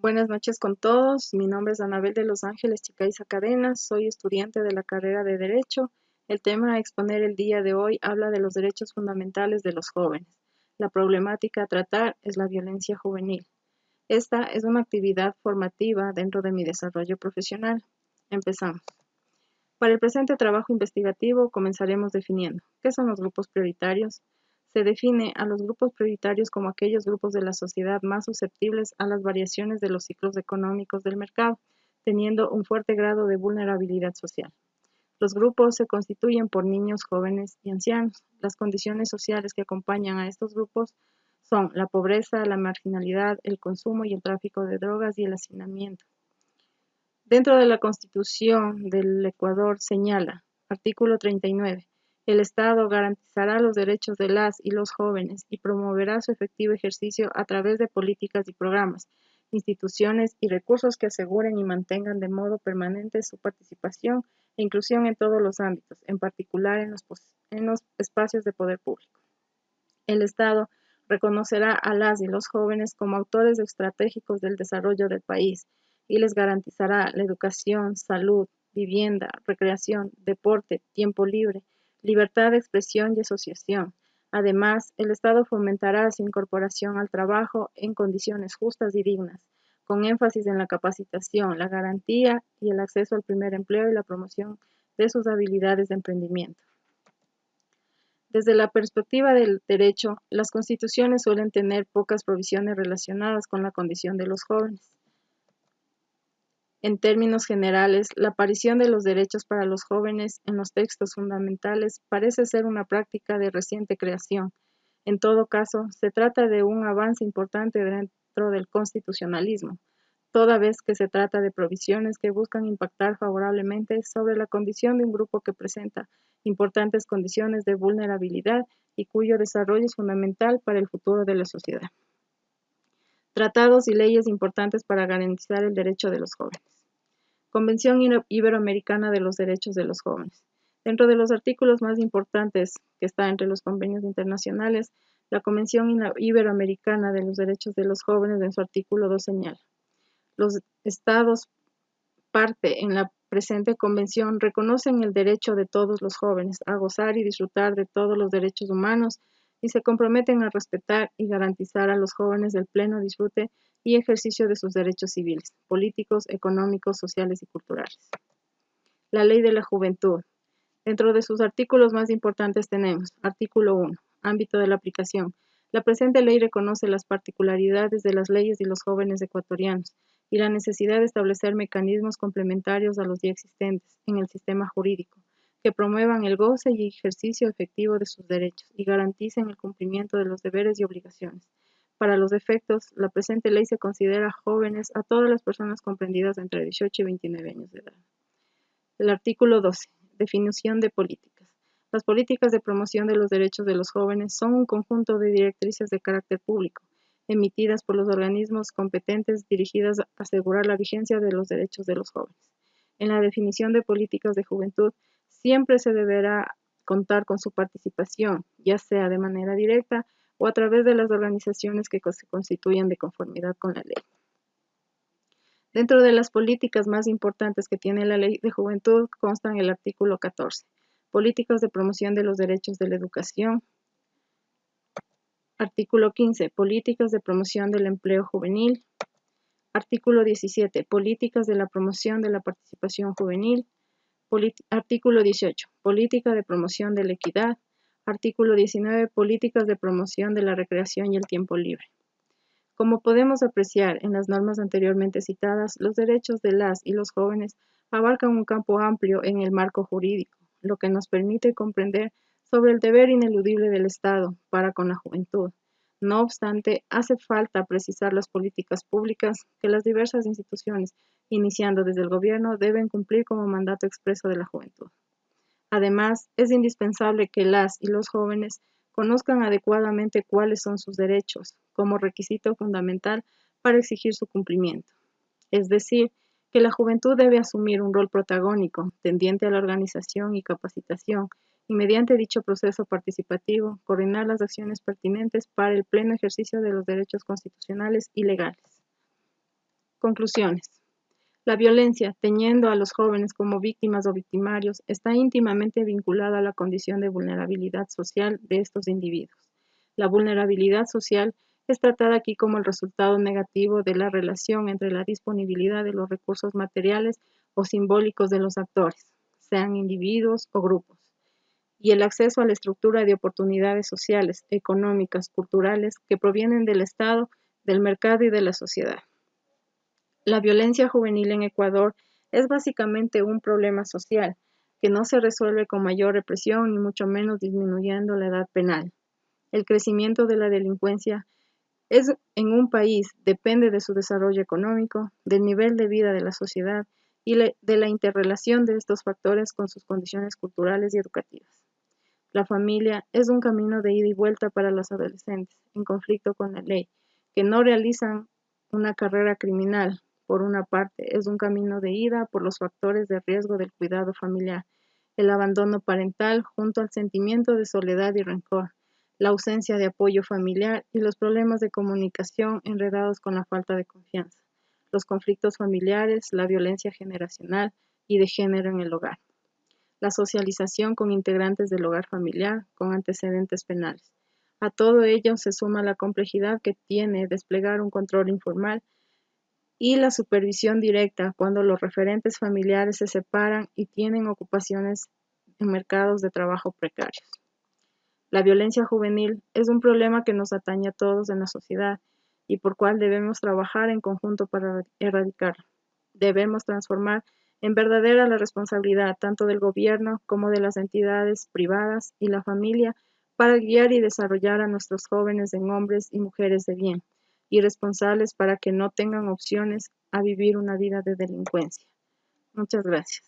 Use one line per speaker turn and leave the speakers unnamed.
Buenas noches con todos. Mi nombre es Anabel de Los Ángeles Chicaiza Cadenas. Soy estudiante de la carrera de Derecho. El tema a exponer el día de hoy habla de los derechos fundamentales de los jóvenes. La problemática a tratar es la violencia juvenil. Esta es una actividad formativa dentro de mi desarrollo profesional. Empezamos. Para el presente trabajo investigativo comenzaremos definiendo qué son los grupos prioritarios. Se define a los grupos prioritarios como aquellos grupos de la sociedad más susceptibles a las variaciones de los ciclos económicos del mercado, teniendo un fuerte grado de vulnerabilidad social. Los grupos se constituyen por niños, jóvenes y ancianos. Las condiciones sociales que acompañan a estos grupos son la pobreza, la marginalidad, el consumo y el tráfico de drogas y el hacinamiento. Dentro de la Constitución del Ecuador señala, artículo 39, el Estado garantizará los derechos de las y los jóvenes y promoverá su efectivo ejercicio a través de políticas y programas, instituciones y recursos que aseguren y mantengan de modo permanente su participación e inclusión en todos los ámbitos, en particular en los espacios de poder público. El Estado reconocerá a las y los jóvenes como autores estratégicos del desarrollo del país y les garantizará la educación, salud, vivienda, recreación, deporte, tiempo libre, libertad de expresión y asociación. Además, el Estado fomentará su incorporación al trabajo en condiciones justas y dignas, con énfasis en la capacitación, la garantía y el acceso al primer empleo y la promoción de sus habilidades de emprendimiento. Desde la perspectiva del derecho, las constituciones suelen tener pocas provisiones relacionadas con la condición de los jóvenes. En términos generales, la aparición de los derechos para los jóvenes en los textos fundamentales parece ser una práctica de reciente creación. En todo caso, se trata de un avance importante dentro del constitucionalismo, toda vez que se trata de provisiones que buscan impactar favorablemente sobre la condición de un grupo que presenta importantes condiciones de vulnerabilidad y cuyo desarrollo es fundamental para el futuro de la sociedad. Tratados y leyes importantes para garantizar el derecho de los jóvenes. Convención Iberoamericana de los Derechos de los Jóvenes. Dentro de los artículos más importantes que está entre los convenios internacionales, la Convención Iberoamericana de los Derechos de los Jóvenes en su artículo 2 señala: los estados parte en la presente convención reconocen el derecho de todos los jóvenes a gozar y disfrutar de todos los derechos humanos y se comprometen a respetar y garantizar a los jóvenes el pleno disfrute y ejercicio de sus derechos civiles, políticos, económicos, sociales y culturales. La Ley de la Juventud. Dentro de sus artículos más importantes tenemos: artículo 1, ámbito de la aplicación. La presente ley reconoce las particularidades de las leyes y los jóvenes ecuatorianos y la necesidad de establecer mecanismos complementarios a los ya existentes en el sistema jurídico, que promuevan el goce y ejercicio efectivo de sus derechos y garanticen el cumplimiento de los deberes y obligaciones. Para los efectos, la presente ley se considera jóvenes a todas las personas comprendidas entre 18 y 29 años de edad. El artículo 12. Definición de políticas. Las políticas de promoción de los derechos de los jóvenes son un conjunto de directrices de carácter público, emitidas por los organismos competentes dirigidas a asegurar la vigencia de los derechos de los jóvenes. En la definición de políticas de juventud, siempre se deberá contar con su participación, ya sea de manera directa o a través de las organizaciones que se constituyan de conformidad con la ley. Dentro de las políticas más importantes que tiene la Ley de Juventud constan el artículo 14, políticas de promoción de los derechos de la educación. Artículo 15, políticas de promoción del empleo juvenil. Artículo 17, políticas de la promoción de la participación juvenil. Artículo 18, política de promoción de la equidad. Artículo 19, políticas de promoción de la recreación y el tiempo libre. Como podemos apreciar en las normas anteriormente citadas, los derechos de las y los jóvenes abarcan un campo amplio en el marco jurídico, lo que nos permite comprender sobre el deber ineludible del Estado para con la juventud. No obstante, hace falta precisar las políticas públicas que las diversas instituciones, iniciando desde el gobierno, deben cumplir como mandato expreso de la juventud. Además, es indispensable que las y los jóvenes conozcan adecuadamente cuáles son sus derechos, como requisito fundamental para exigir su cumplimiento. Es decir, que la juventud debe asumir un rol protagónico, tendiente a la organización y capacitación, y mediante dicho proceso participativo, coordinar las acciones pertinentes para el pleno ejercicio de los derechos constitucionales y legales. Conclusiones. La violencia, teniendo a los jóvenes como víctimas o victimarios, está íntimamente vinculada a la condición de vulnerabilidad social de estos individuos. La vulnerabilidad social es tratada aquí como el resultado negativo de la relación entre la disponibilidad de los recursos materiales o simbólicos de los actores, sean individuos o grupos, y el acceso a la estructura de oportunidades sociales, económicas, culturales que provienen del Estado, del mercado y de la sociedad. La violencia juvenil en Ecuador es básicamente un problema social que no se resuelve con mayor represión ni mucho menos disminuyendo la edad penal. El crecimiento de la delincuencia en un país depende de su desarrollo económico, del nivel de vida de la sociedad y de la interrelación de estos factores con sus condiciones culturales y educativas. La familia es un camino de ida y vuelta para los adolescentes en conflicto con la ley, que no realizan una carrera criminal. Por una parte, es un camino de ida por los factores de riesgo del cuidado familiar, el abandono parental junto al sentimiento de soledad y rencor, la ausencia de apoyo familiar y los problemas de comunicación enredados con la falta de confianza, los conflictos familiares, la violencia generacional y de género en el hogar, la socialización con integrantes del hogar familiar con antecedentes penales. A todo ello se suma la complejidad que tiene desplegar un control informal y la supervisión directa cuando los referentes familiares se separan y tienen ocupaciones en mercados de trabajo precarios. La violencia juvenil es un problema que nos atañe a todos en la sociedad y por cual debemos trabajar en conjunto para erradicarlo. Debemos transformar en verdadera la responsabilidad tanto del gobierno como de las entidades privadas y la familia para guiar y desarrollar a nuestros jóvenes en hombres y mujeres de bien y responsables para que no tengan opciones a vivir una vida de delincuencia. Muchas gracias.